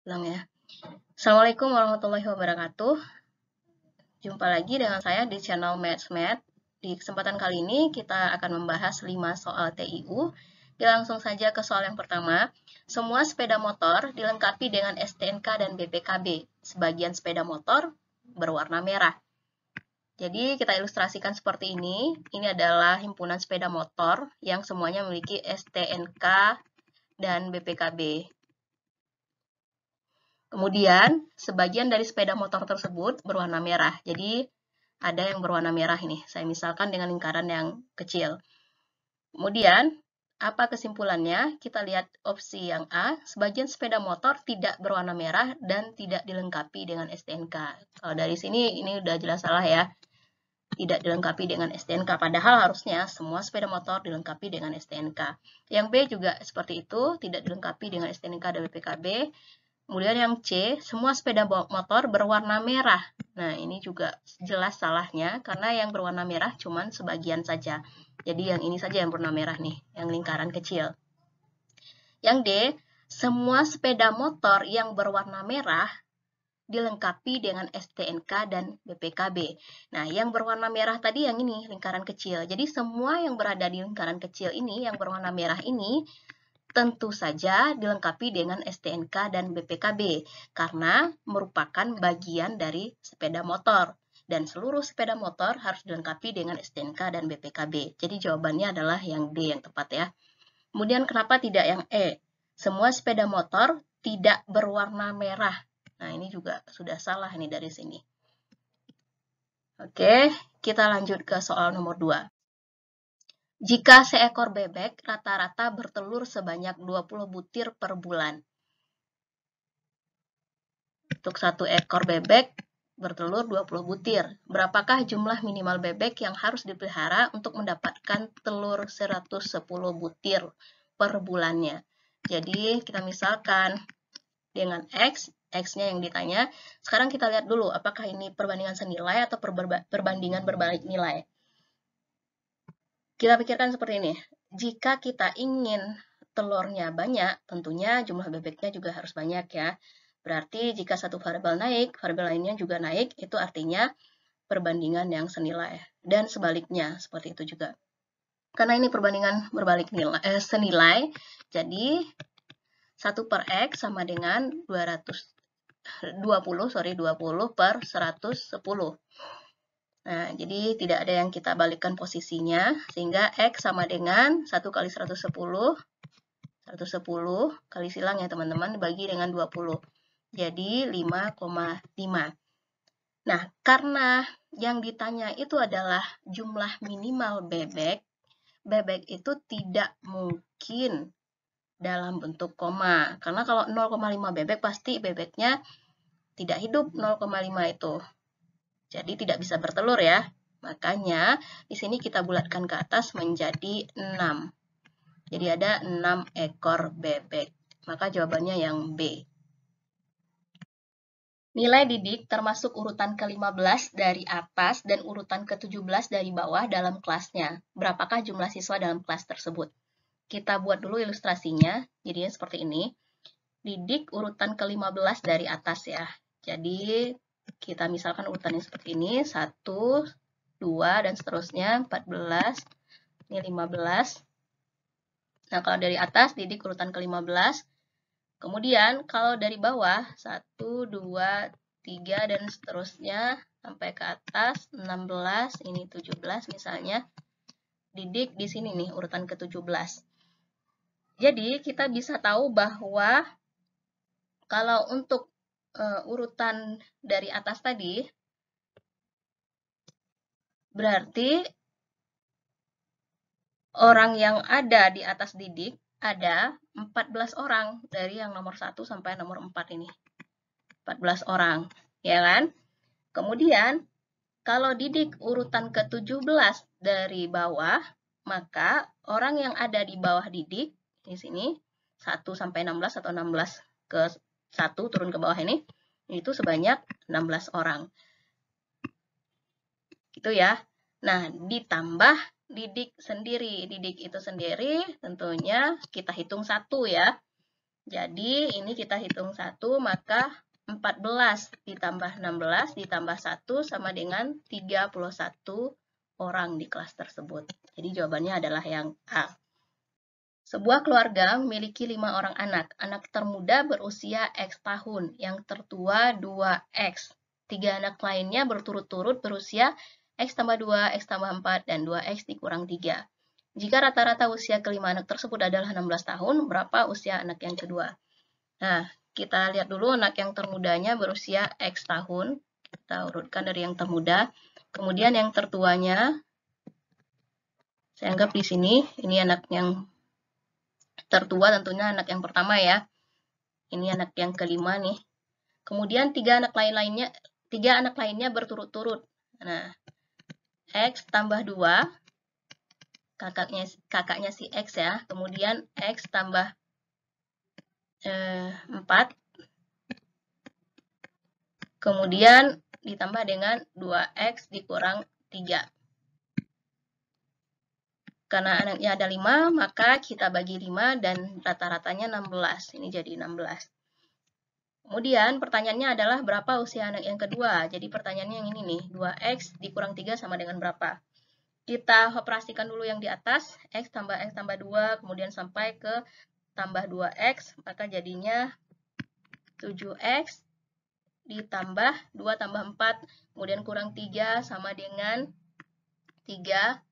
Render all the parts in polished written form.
Ulang ya. Assalamualaikum warahmatullahi wabarakatuh. Jumpa lagi dengan saya di channel MathsMath. Di kesempatan kali ini kita akan membahas 5 soal TIU. Kita langsung saja ke soal yang pertama. Semua sepeda motor dilengkapi dengan STNK dan BPKB. Sebagian sepeda motor berwarna merah. Jadi kita ilustrasikan seperti ini. Ini adalah himpunan sepeda motor yang semuanya memiliki STNK dan BPKB. Kemudian, sebagian dari sepeda motor tersebut berwarna merah. Jadi, ada yang berwarna merah ini. Saya misalkan dengan lingkaran yang kecil. Kemudian, apa kesimpulannya? Kita lihat opsi yang A. Sebagian sepeda motor tidak berwarna merah dan tidak dilengkapi dengan STNK. Kalau dari sini, ini udah jelas salah ya. Tidak dilengkapi dengan STNK. Padahal harusnya semua sepeda motor dilengkapi dengan STNK. Yang B juga seperti itu. Tidak dilengkapi dengan STNK dan BPKB. Kemudian yang C, semua sepeda motor berwarna merah. Nah, ini juga jelas salahnya, karena yang berwarna merah cuma sebagian saja. Jadi yang ini saja yang berwarna merah nih, yang lingkaran kecil. Yang D, semua sepeda motor yang berwarna merah dilengkapi dengan STNK dan BPKB. Nah, yang berwarna merah tadi yang ini, lingkaran kecil. Jadi semua yang berada di lingkaran kecil ini, yang berwarna merah ini, tentu saja dilengkapi dengan STNK dan BPKB karena merupakan bagian dari sepeda motor dan seluruh sepeda motor harus dilengkapi dengan STNK dan BPKB. Jadi jawabannya adalah yang D yang tepat ya. Kemudian kenapa tidak yang E? Semua sepeda motor tidak berwarna merah. Nah, ini juga sudah salah nih dari sini. Oke, kita lanjut ke soal nomor 2. Jika seekor bebek rata-rata bertelur sebanyak 20 butir per bulan. Untuk satu ekor bebek bertelur 20 butir. Berapakah jumlah minimal bebek yang harus dipelihara untuk mendapatkan telur 110 butir per bulannya? Jadi kita misalkan dengan X, X-nya yang ditanya. Sekarang kita lihat dulu apakah ini perbandingan senilai atau perbandingan berbalik nilai. Kita pikirkan seperti ini, jika kita ingin telurnya banyak, tentunya jumlah bebeknya juga harus banyak ya. Berarti jika satu variabel naik, variabel lainnya juga naik, itu artinya perbandingan yang senilai. Dan sebaliknya, seperti itu juga. Karena ini perbandingan berbalik nilai, senilai, jadi 1 per X sama dengan 20 per 110. Nah, jadi tidak ada yang kita balikkan posisinya, sehingga X sama dengan 1 kali 110 kali silang ya teman-teman, dibagi dengan 20. Jadi 5,5. Nah, karena yang ditanya itu adalah jumlah minimal bebek, bebek itu tidak mungkin dalam bentuk koma. Karena kalau 0,5 bebek, pasti bebeknya tidak hidup 0,5 itu. Jadi tidak bisa bertelur ya. Makanya di sini kita bulatkan ke atas menjadi 6. Jadi ada 6 ekor bebek. Maka jawabannya yang B. Nilai didik termasuk urutan ke-15 dari atas dan urutan ke-17 dari bawah dalam kelasnya. Berapakah jumlah siswa dalam kelas tersebut? Kita buat dulu ilustrasinya. Jadinya seperti ini. Didik urutan ke-15 dari atas ya. Jadi kita misalkan urutannya seperti ini. 1, 2, dan seterusnya. 14, ini 15. Nah, kalau dari atas, didik urutan ke-15. Kemudian, kalau dari bawah, 1, 2, 3, dan seterusnya, sampai ke atas, 16, ini 17 misalnya. Didik di sini nih, urutan ke-17. Jadi, kita bisa tahu bahwa kalau untuk urutan dari atas tadi, berarti orang yang ada di atas didik ada 14 orang dari yang nomor 1 sampai nomor 4 ini. 14 orang, ya kan? Kemudian, kalau didik urutan ke-17 dari bawah, maka orang yang ada di bawah didik, di sini, 1 sampai 16 atau 16 ke 1 turun ke bawah ini, itu sebanyak 16 orang. Gitu ya. Nah, ditambah didik sendiri. Didik itu sendiri tentunya kita hitung 1 ya. Jadi ini kita hitung 1, maka 14 ditambah 16 ditambah 1 sama dengan 31 orang di kelas tersebut. Jadi jawabannya adalah yang A. Sebuah keluarga memiliki 5 orang anak. Anak termuda berusia X tahun, yang tertua 2X. 3 anak lainnya berturut-turut berusia X tambah 2, X tambah 4, dan 2X dikurang 3. Jika rata-rata usia kelima anak tersebut adalah 16 tahun, berapa usia anak yang kedua? Nah, kita lihat dulu anak yang termudanya berusia X tahun. Kita urutkan dari yang termuda. Kemudian yang tertuanya, saya anggap di sini, ini anak yang tertua, tentunya anak yang pertama ya. Ini anak yang kelima nih. Kemudian tiga anak lainnya berturut-turut. Nah, X tambah 2, kakaknya si X ya. Kemudian X tambah 4, kemudian ditambah dengan 2X dikurang 3. Karena anaknya ada 5, maka kita bagi 5 dan rata-ratanya 16. Ini jadi 16. Kemudian pertanyaannya adalah berapa usia anak yang kedua. Jadi pertanyaannya yang ini nih, 2X dikurang 3 sama dengan berapa? Kita operasikan dulu yang di atas, X tambah 2, kemudian sampai ke tambah 2X, maka jadinya 7X ditambah 2 tambah 4, kemudian kurang 3 sama dengan 3,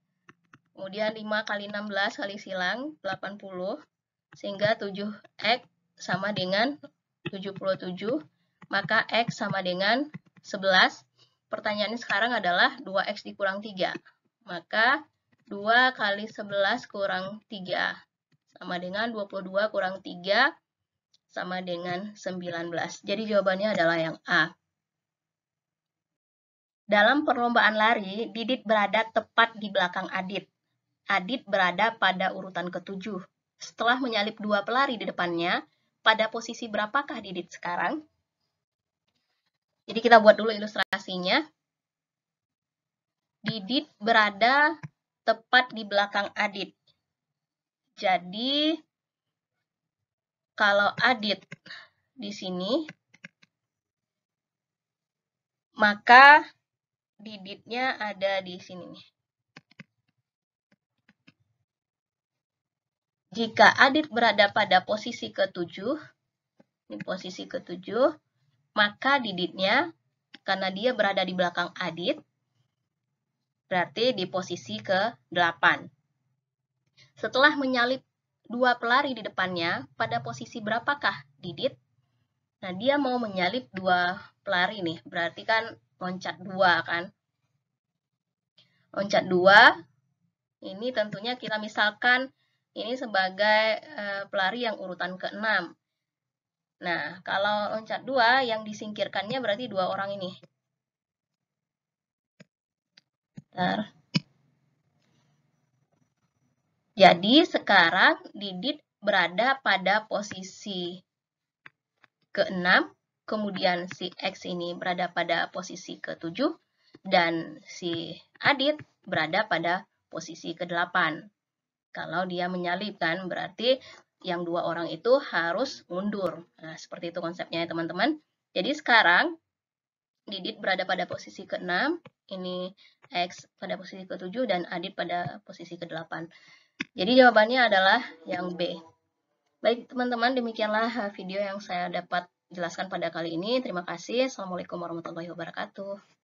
kemudian 5 kali 16 kali silang 80, sehingga 7X sama dengan 77, maka X sama dengan 11. Pertanyaannya sekarang adalah 2X dikurang 3, maka 2 kali 11 kurang 3 sama dengan 22 kurang 3 sama dengan 19. Jadi jawabannya adalah yang A. Dalam perlombaan lari, Didit berada tepat di belakang Adit. Adit berada pada urutan ke-7. Setelah menyalip 2 pelari di depannya, pada posisi berapakah Didit sekarang? Jadi kita buat dulu ilustrasinya. Didit berada tepat di belakang Adit. Jadi kalau Adit di sini, maka Diditnya ada di sini nih. Jika Adit berada pada posisi ke-7, ini posisi ke-7, maka Diditnya, karena dia berada di belakang Adit, berarti di posisi ke-8. Setelah menyalip 2 pelari di depannya, pada posisi berapakah Didit? Nah, dia mau menyalip 2 pelari nih, berarti kan loncat 2 kan. Loncat 2, ini tentunya kita misalkan ini sebagai pelari yang urutan ke-6. Nah, kalau loncat 2, yang disingkirkannya berarti 2 orang ini. Bentar. Jadi sekarang Didit berada pada posisi ke-6, kemudian si X ini berada pada posisi ke-7, dan si Adit berada pada posisi ke-8. Kalau dia menyalip kan, berarti yang 2 orang itu harus mundur. Nah, seperti itu konsepnya ya teman-teman. Jadi sekarang Didit berada pada posisi ke-6, ini X pada posisi ke-7, dan Adit pada posisi ke-8. Jadi jawabannya adalah yang B. Baik teman-teman, demikianlah video yang saya dapat jelaskan pada kali ini. Terima kasih. Assalamualaikum warahmatullahi wabarakatuh.